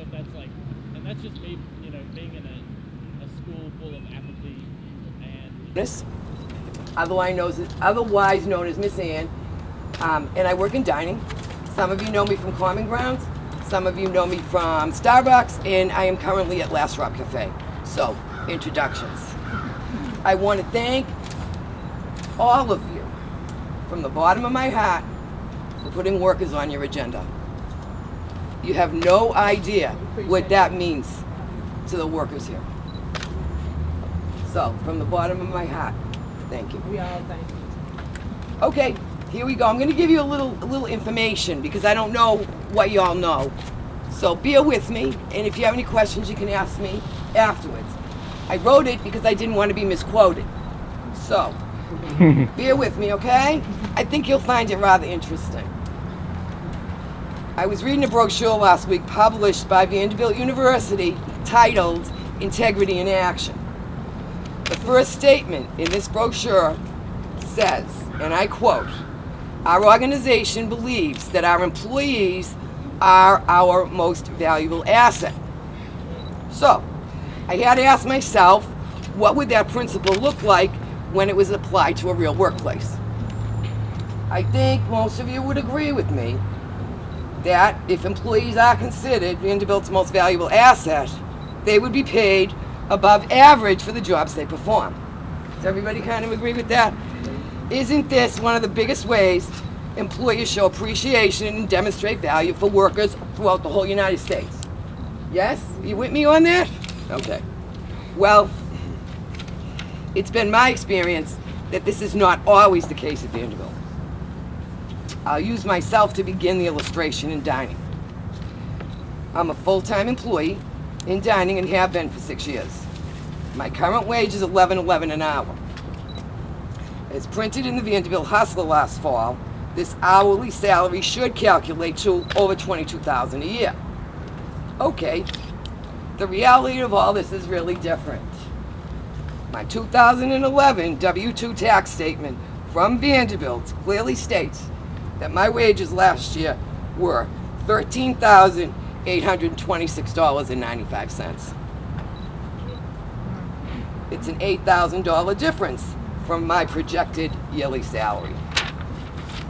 what that's like, and that's just me, being in a school full of apathy and This, otherwise known as Miss Ann, and I work in dining. Some of you know me from Common Grounds. Some of you know me from Starbucks, and I am currently at Last Drop Cafe. So, introductions. I want to thank all of you from the bottom of my heart for putting workers on your agenda. You have no idea what that means to the workers here. So, from the bottom of my heart, thank you. We all thank you. Okay, here we go. I'm going to give you a little information because I don't know what y'all know. So bear with me, and if you have any questions, you can ask me afterwards. I wrote it because I didn't want to be misquoted. So, bear with me, okay? I think you'll find it rather interesting. I was reading a brochure last week published by Vanderbilt University titled Integrity in Action. The first statement in this brochure says, and I quote, "Our organization believes that our employees are our most valuable asset." So, I had to ask myself, what would that principle look like when it was applied to a real workplace? I think most of you would agree with me that if employees are considered Vanderbilt's most valuable asset, they would be paid above average for the jobs they perform. Does everybody kind of agree with that? Isn't this one of the biggest ways employers show appreciation and demonstrate value for workers throughout the whole United States? Yes? You with me on that? Okay. Well, it's been my experience that this is not always the case at Vanderbilt. I'll use myself to begin the illustration in dining. I'm a full-time employee in dining and have been for 6 years. My current wage is $11.11 an hour. As printed in the Vanderbilt Hustler last fall, this hourly salary should calculate to over $22,000 a year. Okay, the reality of all this is really different. My 2011 W-2 tax statement from Vanderbilt clearly states that my wages last year were $13,826.95. It's an $8,000 difference from my projected yearly salary.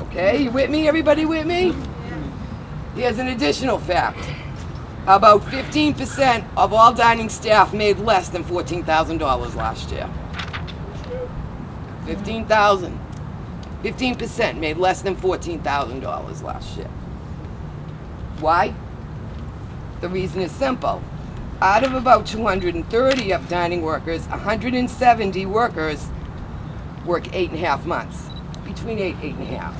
Okay, you with me? Everybody with me? Here's an additional fact. About 15% of all dining staff made less than $14,000 last year. 15,000. 15% made less than $14,000 last year. Why? The reason is simple. Out of about 230 of dining workers, 170 workers work 8.5 months. Between 8.5.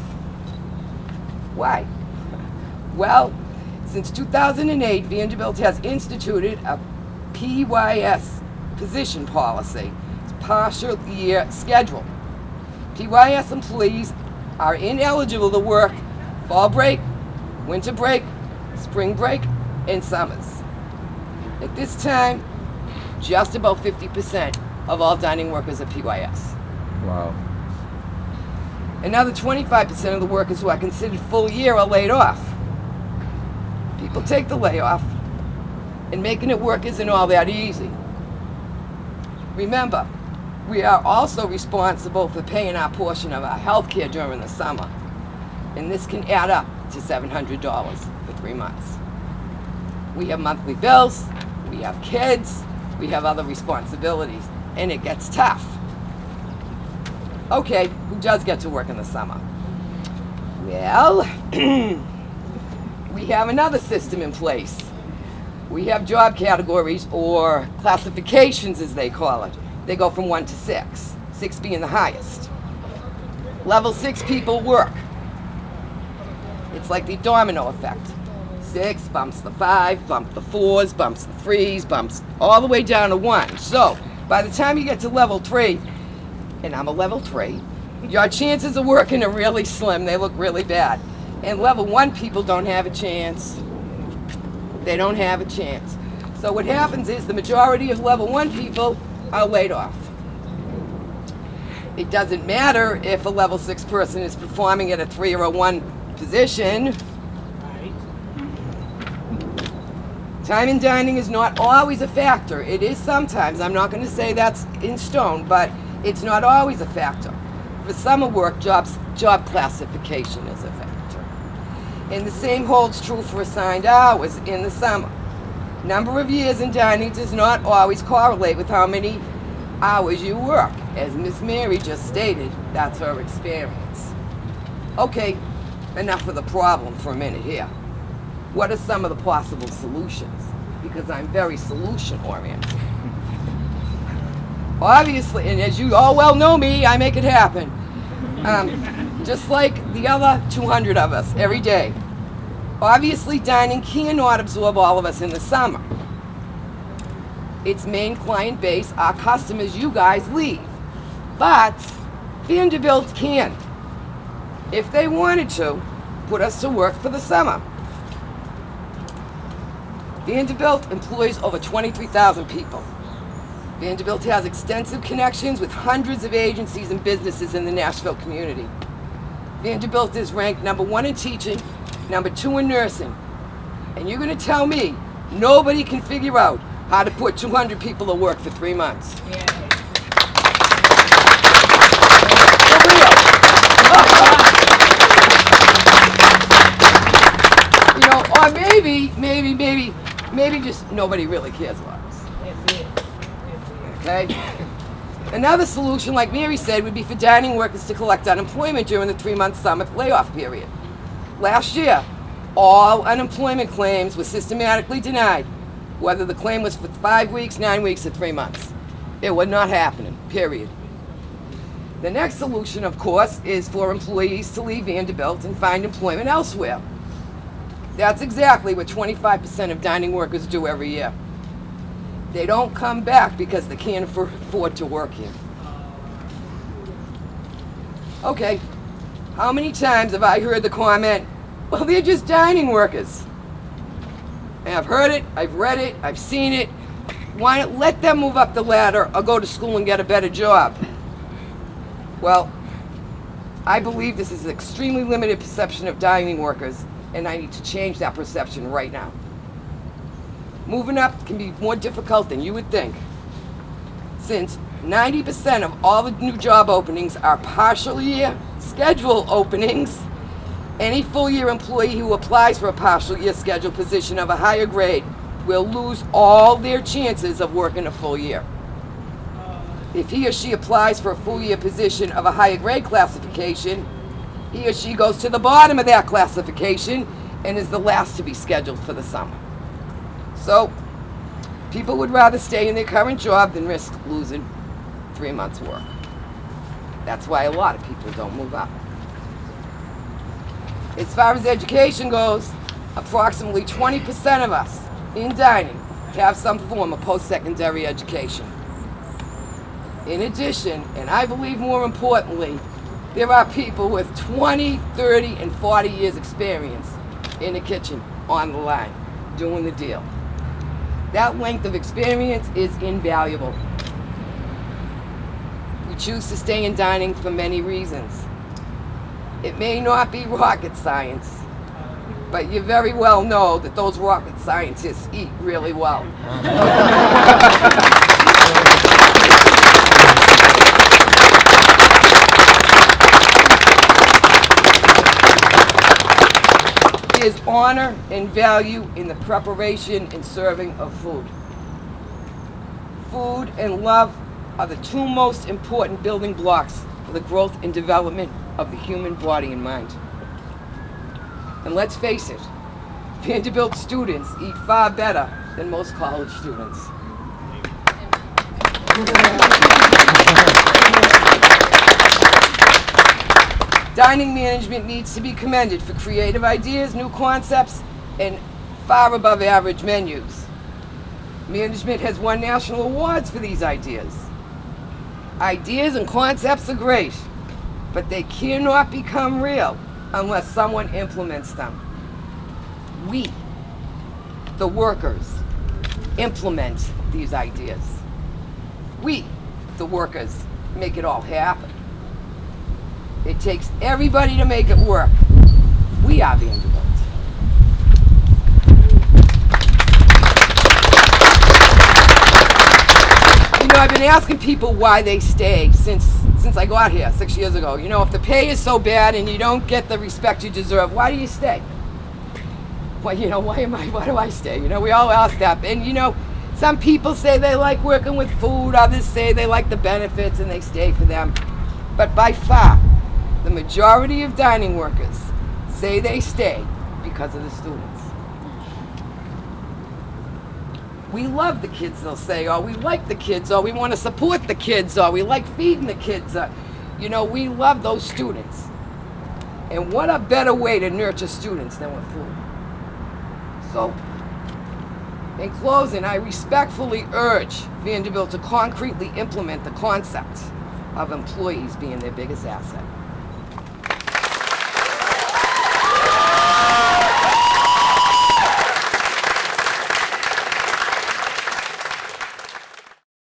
Why? Well, since 2008, Vanderbilt has instituted a PYS position policy. It's partial year schedule. PYS employees are ineligible to work fall break, winter break, spring break, and summers. At this time, just about 50% of all dining workers are PYS. Wow. Another 25% of the workers who are considered full year are laid off. People take the layoff, and making it work isn't all that easy. Remember, we are also responsible for paying our portion of our health care during the summer, and this can add up to $700 for 3 months. We have monthly bills, we have kids, we have other responsibilities, and it gets tough. Okay, who does get to work in the summer? Well, we have another system in place. We have job categories, or classifications as they call it. They go from 1 to 6, 6 being the highest. Level 6 people work. It's like the domino effect. 6 bumps the 5, bumps the 4s, bumps the 3s, bumps all the way down to 1. So, by the time you get to level 3, and I'm a level 3, your chances of working are really slim. They look really bad. And level 1 people don't have a chance. They don't have a chance. So what happens is the majority of level 1 people are laid off. It doesn't matter if a level 6 person is performing at a 3 or a 1 position. Time in dining is not always a factor. It is sometimes. I'm not going to say that's in stone, but it's not always a factor. For summer work, job classification is a factor. And the same holds true for assigned hours in the summer. Number of years in dining does not always correlate with how many hours you work. As Miss Mary just stated, that's her experience. Okay, enough of the problem for a minute here. What are some of the possible solutions? Because I'm very solution-oriented. Obviously, and as you all well know me, I make it happen. Just like the other 200 of us every day. Obviously, dining cannot absorb all of us in the summer. Its main client base, our customers, you guys, leave. But Vanderbilt can, if they wanted to, put us to work for the summer. Vanderbilt employs over 23,000 people. Vanderbilt has extensive connections with hundreds of agencies and businesses in the Nashville community. Vanderbilt is ranked #1 in teaching, #2 in nursing. And you're going to tell me nobody can figure out how to put 200 people to work for 3 months. Yeah. For real. You know, or maybe just nobody really cares about us. That's it. Okay? Another solution, like Mary said, would be for dining workers to collect unemployment during the 3-month summer layoff period. Last year, all unemployment claims were systematically denied, whether the claim was for 5 weeks, 9 weeks, or 3 months. It was not happening, period. The next solution, of course, is for employees to leave Vanderbilt and find employment elsewhere. That's exactly what 25% of dining workers do every year. They don't come back because they can't afford to work here. Okay, how many times have I heard the comment, well, they're just dining workers? And I've heard it, I've read it, I've seen it. Why not let them move up the ladder or go to school and get a better job? Well, I believe this is an extremely limited perception of dining workers, and I need to change that perception right now. Moving up can be more difficult than you would think. Since 90% of all the new job openings are partial year schedule openings, any full year employee who applies for a partial year schedule position of a higher grade will lose all their chances of working a full year. If he or she applies for a full year position of a higher grade classification, he or she goes to the bottom of that classification and is the last to be scheduled for the summer. So, people would rather stay in their current job than risk losing 3 months' work. That's why a lot of people don't move up. As far as education goes, approximately 20% of us in dining have some form of post-secondary education. In addition, and I believe more importantly, there are people with 20, 30, and 40 years experience in the kitchen, on the line, doing the deal. That length of experience is invaluable. We choose to stay in dining for many reasons. It may not be rocket science, but you very well know that those rocket scientists eat really well. There's honor and value in the preparation and serving of food. Food and love are the two most important building blocks for the growth and development of the human body and mind. And let's face it, Vanderbilt students eat far better than most college students. Dining management needs to be commended for creative ideas, new concepts, and far above average menus. Management has won national awards for these ideas. Ideas and concepts are great, but they cannot become real unless someone implements them. We, the workers, implement these ideas. We, the workers, make it all happen. It takes everybody to make it work. We are Vanderbilt. I've been asking people why they stay since I got here 6 years ago. You know, if the pay is so bad and you don't get the respect you deserve, why do you stay? Well, you know, why do I stay? You know, we all ask that. And, you know, some people say they like working with food. Others say they like the benefits and they stay for them. But by far, the majority of dining workers say they stay because of the students. We love the kids, they'll say, or we like the kids, or we want to support the kids, or we like feeding the kids. You know, we love those students. And what a better way to nurture students than with food. So, in closing, I respectfully urge Vanderbilt to concretely implement the concept of employees being their biggest asset.